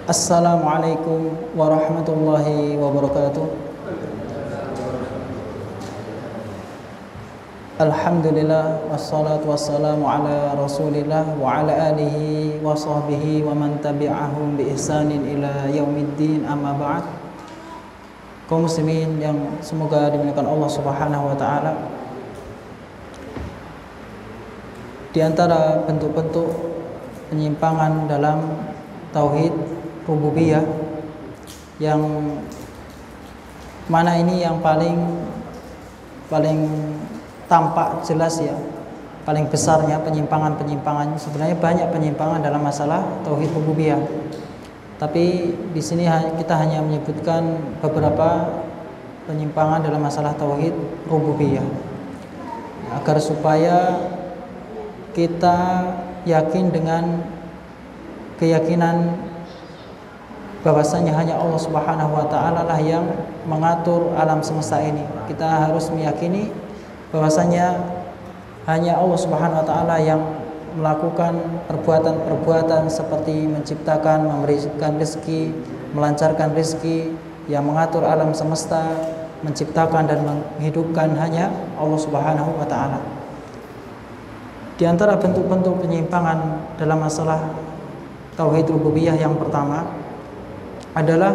Assalamualaikum warahmatullahi wabarakatuh. Alhamdulillah wassalatu wassalamu ala Rasulillah wa ala alihi wa sahbihi wa man tabi'ahum bi ihsanin ila yaumiddin, amma ba'd. Kaum muslimin yang semoga dimuliakan Allah Subhanahu wa taala, di antara bentuk-bentuk penyimpangan dalam tauhid rububiyah yang mana ini yang paling tampak jelas ya, paling besarnya penyimpangan sebenarnya banyak penyimpangan dalam masalah tauhid rububiyah. Tapi di sini kita hanya menyebutkan beberapa penyimpangan dalam masalah tauhid rububiyah agar supaya kita yakin dengan keyakinan bahwasanya hanya Allah Subhanahu wa taala lah yang mengatur alam semesta ini. Kita harus meyakini bahwasanya hanya Allah Subhanahu wa taala yang melakukan perbuatan-perbuatan seperti menciptakan, memberikan rezeki, melancarkan rezeki, yang mengatur alam semesta, menciptakan dan menghidupkan hanya Allah Subhanahu wa taala. Di antara bentuk-bentuk penyimpangan dalam masalah tauhid rububiyah yang pertama adalah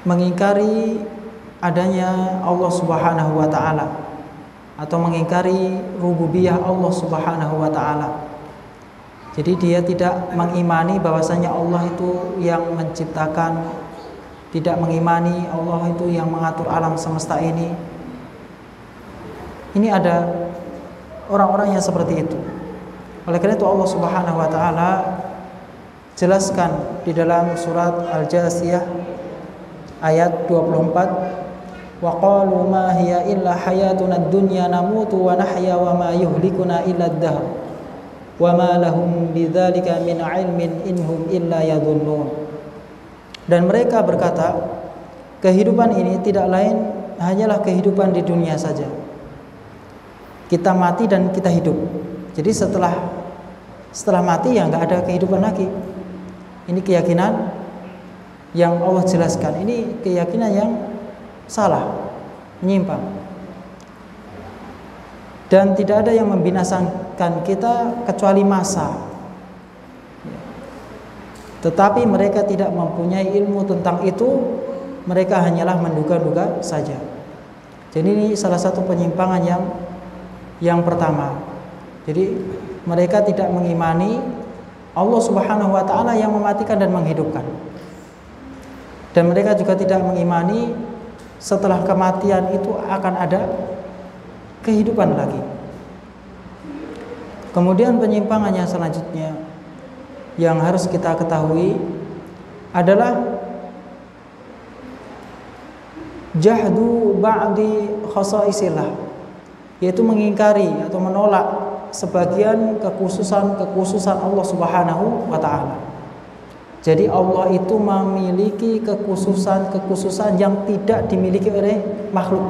mengingkari adanya Allah Subhanahu wa taala atau mengingkari rububiyah Allah Subhanahu wa taala. Jadi dia tidak mengimani bahwasanya Allah itu yang menciptakan, tidak mengimani Allah itu yang mengatur alam semesta ini. Ini ada orang-orang yang seperti itu. Oleh karena itu Allah Subhanahu wa taala jelaskan di dalam surat Al-Jasiyah ayat 24, wa qalu ma hiya illa hayatuna ad-dunya namutu wa nahya wa ma yuhlikuna illa ad-dahr wa ma lahum bidzalika min ilmin inhum illa yadhunnun. Dan mereka berkata, kehidupan ini tidak lain hanyalah kehidupan di dunia saja. Kita mati dan kita hidup. Jadi setelah mati ya nggak ada kehidupan lagi. Ini keyakinan yang Allah jelaskan. Ini keyakinan yang salah, menyimpang. Dan tidak ada yang membinasakan kita kecuali masa. Tetapi mereka tidak mempunyai ilmu tentang itu. Mereka hanyalah menduga-duga saja. Jadi ini salah satu penyimpangan yang pertama. Jadi mereka tidak mengimani Allah Subhanahu wa taala yang mematikan dan menghidupkan. Dan mereka juga tidak mengimani setelah kematian itu akan ada kehidupan lagi. Kemudian penyimpangan yang selanjutnya yang harus kita ketahui adalah jahdu ba'di khasaisillah, yaitu mengingkari atau menolak sebagian kekhususan Allah Subhanahu wa taala. Jadi Allah itu memiliki kekhususan yang tidak dimiliki oleh makhluk.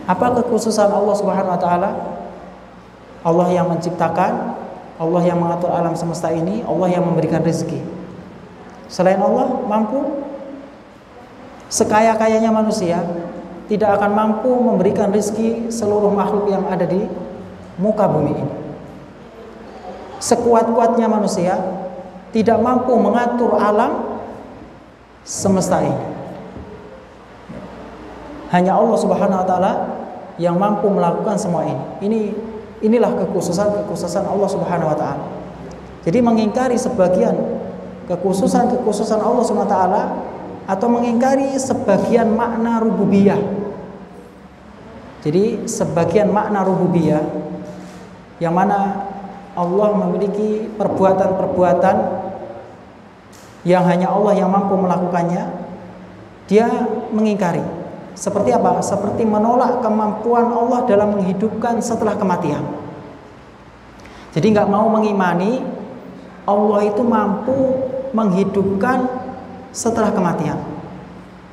Apa kekhususan Allah Subhanahu wa taala? Allah yang menciptakan, Allah yang mengatur alam semesta ini, Allah yang memberikan rezeki. Selain Allah mampu, sekaya-kayanya manusia tidak akan mampu memberikan rezeki seluruh makhluk yang ada di muka bumi ini. Sekuat-kuatnya manusia tidak mampu mengatur alam semesta ini. Hanya Allah Subhanahu wa taala yang mampu melakukan semua ini. Inilah kekhususan Allah Subhanahu wa taala. Jadi mengingkari sebagian kekhususan Allah Subhanahu wa taala atau mengingkari sebagian makna rububiyah. Jadi sebagian makna rububiyah yang mana Allah memiliki perbuatan-perbuatan yang hanya Allah yang mampu melakukannya, dia mengingkari. Seperti apa? Seperti menolak kemampuan Allah dalam menghidupkan setelah kematian. Jadi nggak mau mengimani Allah itu mampu menghidupkan setelah kematian.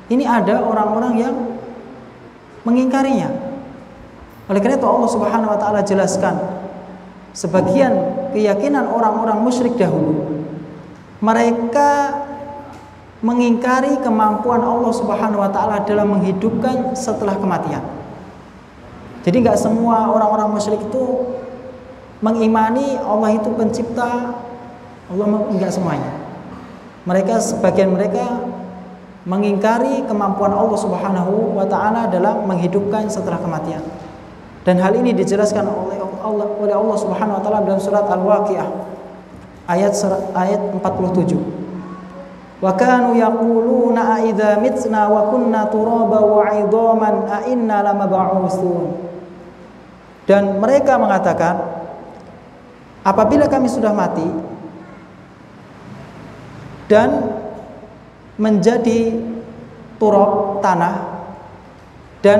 Ini ada orang-orang yang mengingkarinya. Oleh karena itu Allah Subhanahu wa taala jelaskan sebagian keyakinan orang-orang musyrik dahulu. Mereka mengingkari kemampuan Allah Subhanahu wa taala dalam menghidupkan setelah kematian. Jadi enggak semua orang-orang musyrik itu mengimani Allah itu pencipta. Allah enggak semuanya. Sebagian mereka mengingkari kemampuan Allah Subhanahu wa taala dalam menghidupkan setelah kematian. Dan hal ini dijelaskan oleh Allah Subhanahu wa taala dalam surat Al-Waqiah ayat 47. Wa kanu yaquluna a idza mitna wa kunna turaba wa 'idhaman a inna lamab'utsun. Dan mereka mengatakan, apabila kami sudah mati dan menjadi turab tanah dan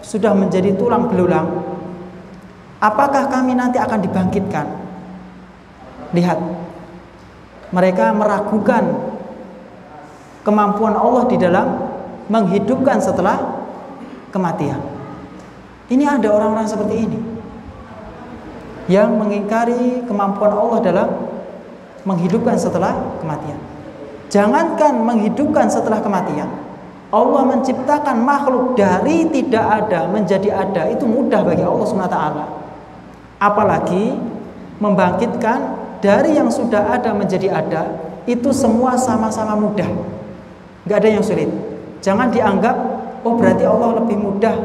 sudah menjadi tulang belulang, apakah kami nanti akan dibangkitkan? Lihat, mereka meragukan kemampuan Allah di dalam menghidupkan setelah kematian. Ini ada orang-orang seperti ini yang mengingkari kemampuan Allah dalam menghidupkan setelah kematian. Jangankan menghidupkan setelah kematian, Allah menciptakan makhluk dari tidak ada menjadi ada itu mudah bagi Allah SWT. Apalagi membangkitkan dari yang sudah ada menjadi ada, itu semua sama-sama mudah. Gak ada yang sulit. Jangan dianggap, oh berarti Allah lebih mudah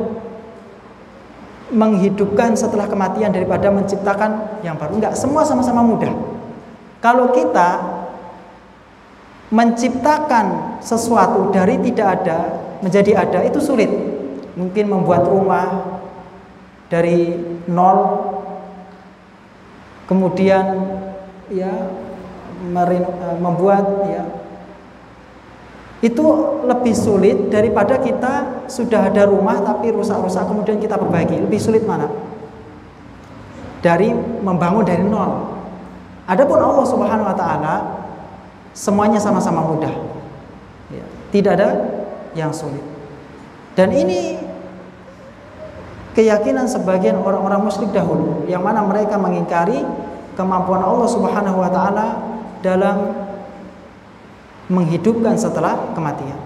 menghidupkan setelah kematian daripada menciptakan yang baru. Enggak, semua sama-sama mudah. Kalau kita menciptakan sesuatu dari tidak ada menjadi ada itu sulit. Mungkin membuat rumah dari nol, kemudian ya membuat ya itu lebih sulit daripada kita sudah ada rumah tapi rusak-rusak kemudian kita perbaiki. Lebih sulit mana? Dari membangun dari nol. Adapun Allah Subhanahu wa taala semuanya sama-sama mudah, ya, tidak ada yang sulit. Dan ini keyakinan sebagian orang-orang musyrik dahulu, yang mana mereka mengingkari kemampuan Allah Subhanahu wa taala dalam menghidupkan setelah kematian.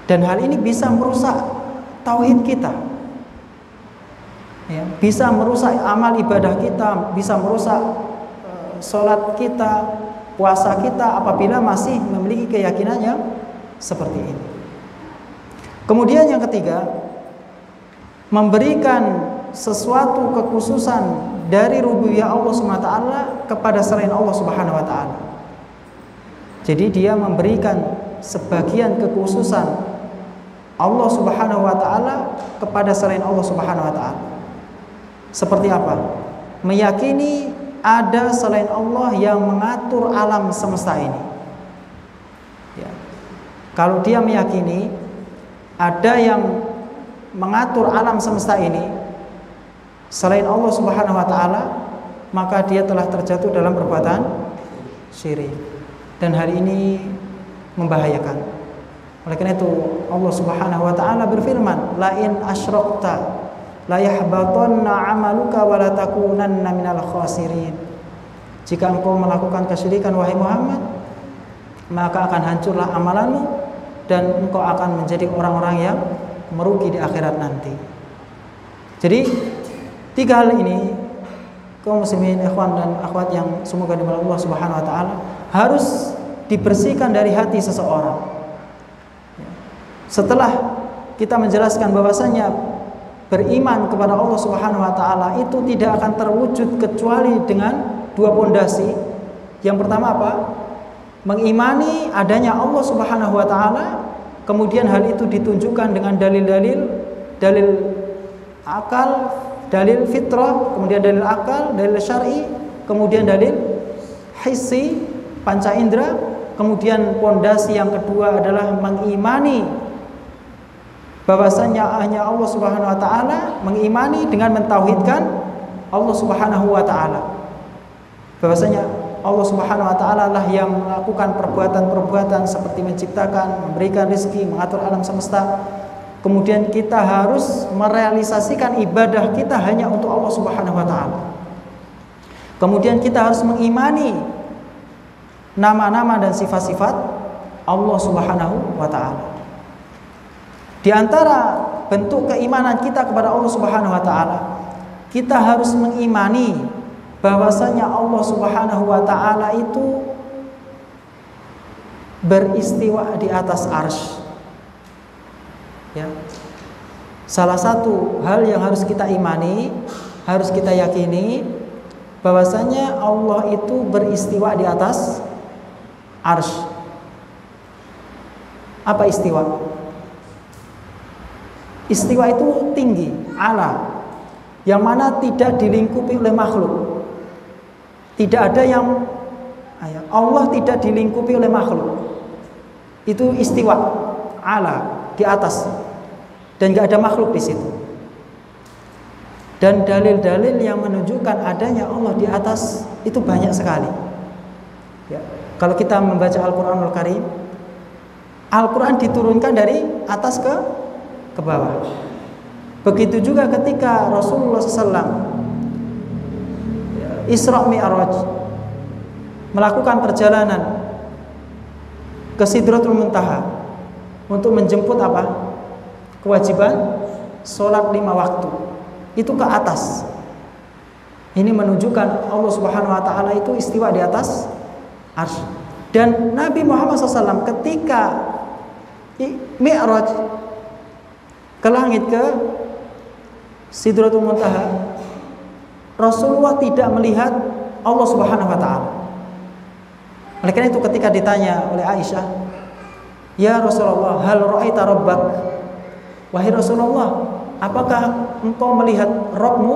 Dan hal ini bisa merusak tauhid kita, ya, bisa merusak amal ibadah kita, bisa merusak sholat kita, puasa kita apabila masih memiliki keyakinan yang seperti ini. Kemudian yang ketiga, memberikan sesuatu kekhususan dari rububiyah Allah SWT kepada selain Allah Subhanahu wa taala. Jadi dia memberikan sebagian kekhususan Allah Subhanahu wa taala kepada selain Allah Subhanahu wa taala. Seperti apa? Meyakini ada selain Allah yang mengatur alam semesta ini, ya. Kalau dia meyakini ada yang mengatur alam semesta ini selain Allah Subhanahu wa taala, maka dia telah terjatuh dalam perbuatan syirik. Dan hal ini membahayakan. Oleh karena itu Allah Subhanahu wa taala berfirman, la in asyrakta la yahbatanna 'amaluka wa la takunanna minal khasirin. Jika engkau melakukan kesyirikan wahai Muhammad, maka akan hancurlah amalanmu dan engkau akan menjadi orang-orang yang merugi di akhirat nanti. Jadi tiga hal ini kaum muslimin, ikhwan dan akhwat yang semoga dimuliakan Allah Subhanahu wa taala, harus dibersihkan dari hati seseorang. Setelah kita menjelaskan bahwasanya beriman kepada Allah Subhanahu wa taala itu tidak akan terwujud kecuali dengan dua pondasi. Yang pertama apa? Mengimani adanya Allah Subhanahu wa taala, kemudian hal itu ditunjukkan dengan dalil-dalil, dalil akal, dalil fitrah, kemudian dalil akal, dalil syar'i, kemudian dalil hissi, panca indera, kemudian pondasi yang kedua adalah mengimani bahwasanya hanya Allah Subhanahu wa taala, mengimani dengan mentauhidkan Allah Subhanahu wa taala. Bahwasanya Allah Subhanahu wa taala lah yang melakukan perbuatan-perbuatan seperti menciptakan, memberikan rezeki, mengatur alam semesta. Kemudian kita harus merealisasikan ibadah kita hanya untuk Allah Subhanahu wa taala. Kemudian kita harus mengimani nama-nama dan sifat-sifat Allah Subhanahu wa taala. Di antara bentuk keimanan kita kepada Allah Subhanahu wa taala, kita harus mengimani bahwasanya Allah Subhanahu wa taala itu beristiwa di atas arsy. Ya. Salah satu hal yang harus kita imani, harus kita yakini bahwasanya Allah itu beristiwa di atas arsy. Apa istiwa? Istiwa itu tinggi, ala, yang mana tidak dilingkupi oleh makhluk. Tidak ada yang Allah tidak dilingkupi oleh makhluk. Itu istiwa, ala, di atas, dan gak ada makhluk di situ. Dan dalil-dalil yang menunjukkan adanya Allah di atas itu banyak sekali. Ya. Kalau kita membaca Al-Quranul Karim, Al-Quran diturunkan dari atas ke bawah. Begitu juga ketika Rasulullah SAW Isra Mi'raj, melakukan perjalanan ke Sidratul Muntaha untuk menjemput apa? Kewajiban sholat 5 waktu. Itu ke atas. Ini menunjukkan Allah Subhanahu wa taala itu istiwa di atas arsy. Dan Nabi Muhammad SAW ketika Mi'raj ke langit, ke Sidratul Muntaha, Rasulullah tidak melihat Allah Subhanahu wa taala. Oleh karena itu ketika ditanya oleh Aisyah, "Ya Rasulullah, hal ra'aita rabbak?" Wahai Rasulullah, apakah engkau melihat Rabbmu?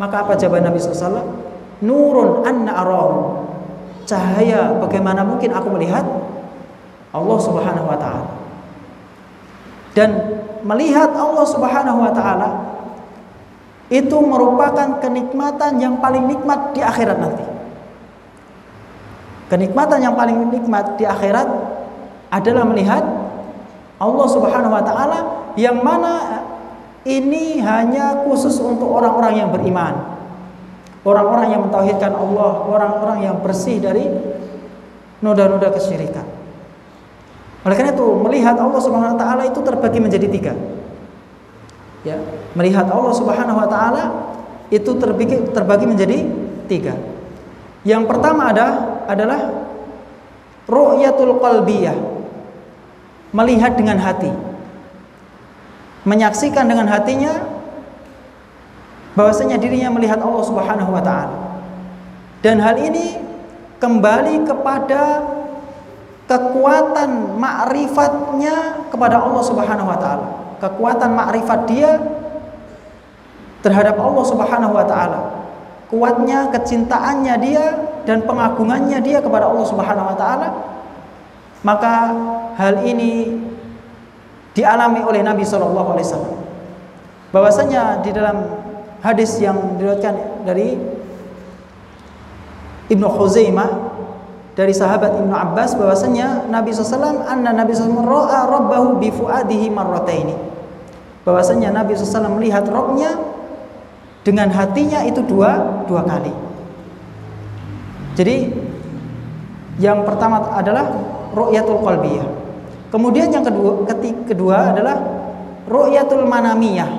Maka apa jawaban Nabi SAW? Nurun anna arahu. Cahaya, bagaimana mungkin aku melihat Allah Subhanahu wa taala. Dan melihat Allah Subhanahu wa taala itu merupakan kenikmatan yang paling nikmat di akhirat nanti. Kenikmatan yang paling nikmat di akhirat adalah melihat Allah Subhanahu wa taala, yang mana ini hanya khusus untuk orang-orang yang beriman, orang-orang yang mentauhidkan Allah, orang-orang yang bersih dari noda-noda kesyirikan. Oleh karena itu melihat Allah Subhanahu wa taala itu terbagi menjadi 3. Ya, melihat Allah Subhanahu wa taala itu terbagi menjadi 3. Yang pertama adalah ru'yatul qalbiyah, melihat dengan hati, menyaksikan dengan hatinya bahwasanya dirinya melihat Allah Subhanahu wa taala. Dan hal ini kembali kepada kekuatan ma'rifatnya kepada Allah Subhanahu wa taala. Kekuatan ma'rifat dia terhadap Allah Subhanahu wa taala. Kuatnya kecintaannya dia dan pengagungannya dia kepada Allah Subhanahu wa taala. Maka hal ini dialami oleh Nabi sallallahu alaihi wasallam. Bahwasanya di dalam hadis yang diriwayatkan dari Ibnu Khuzaimah dari sahabat Ibnu Abbas, bahwasanya Nabi SAW ra'a rabbahu bi fuadihi marrataini, bahwasanya Nabi SAW melihat Rabbnya dengan hatinya itu dua kali. Jadi yang pertama adalah ru'yatul qalbiyah. Kemudian yang kedua adalah ru'yatul manamiyah,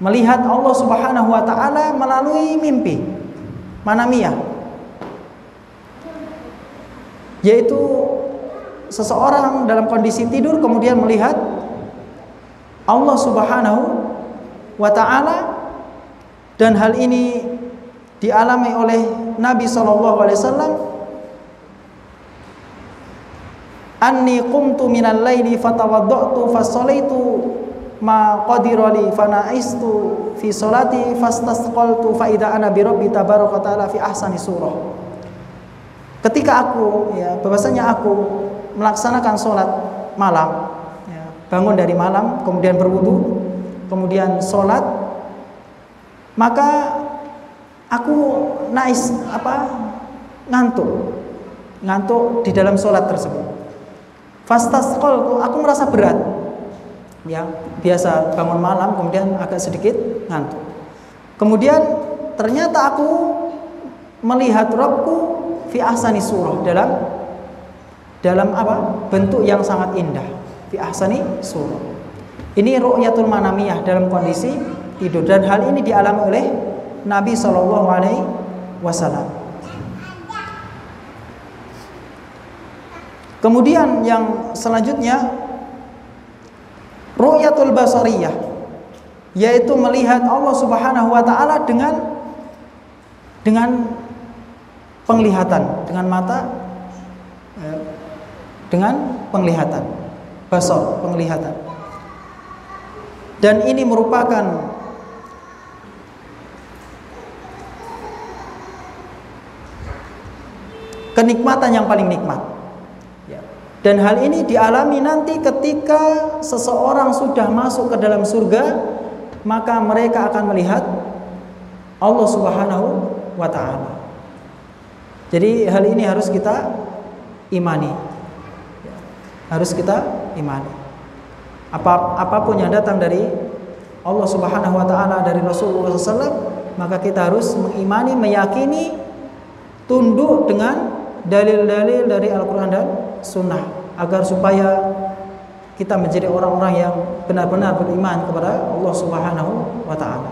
melihat Allah Subhanahu wa taala melalui mimpi. Manamiyah, yaitu seseorang dalam kondisi tidur kemudian melihat Allah Subhanahu wa taala, dan hal ini dialami oleh Nabi sallallahu alaihi wasallam. Anni qumtu minal laili fatawaddatu fasallaitu ma qadira li fanaistu fi salati fastasqaltu fa idza ana bi rabbi tabaraka taala fi ahsani surah. Ketika aku bahwasanya aku melaksanakan sholat malam, bangun dari malam kemudian berwudu kemudian sholat, maka aku ngantuk di dalam sholat tersebut. Fastasqaltu, aku merasa berat. Ya, biasa bangun malam kemudian agak sedikit ngantuk. Kemudian ternyata aku melihat Rabbku fi ahsani surah, dalam apa? Bentuk yang sangat indah. Fi ahsani surah. Ini ru'yatul manamiyah dalam kondisi tidur, dan hal ini dialami oleh Nabi sallallahu alaihi wasallam. Kemudian yang selanjutnya ru'yatul basariyah, yaitu melihat Allah Subhanahu wa taala dengan penglihatan, dengan mata, dengan penglihatan, basar, penglihatan. Dan ini merupakan kenikmatan yang paling nikmat. Dan hal ini dialami nanti ketika seseorang sudah masuk ke dalam surga, maka mereka akan melihat Allah Subhanahu wa ta'ala. Jadi hal ini harus kita imani. Harus kita imani. Apapun yang datang dari Allah Subhanahu wa ta'ala, dari Rasulullah SAW, maka kita harus mengimani, meyakini, tunduk dengan dalil-dalil dari Al-Quran dan Sunnah, agar supaya kita menjadi orang-orang yang benar-benar beriman kepada Allah Subhanahu wa ta'ala.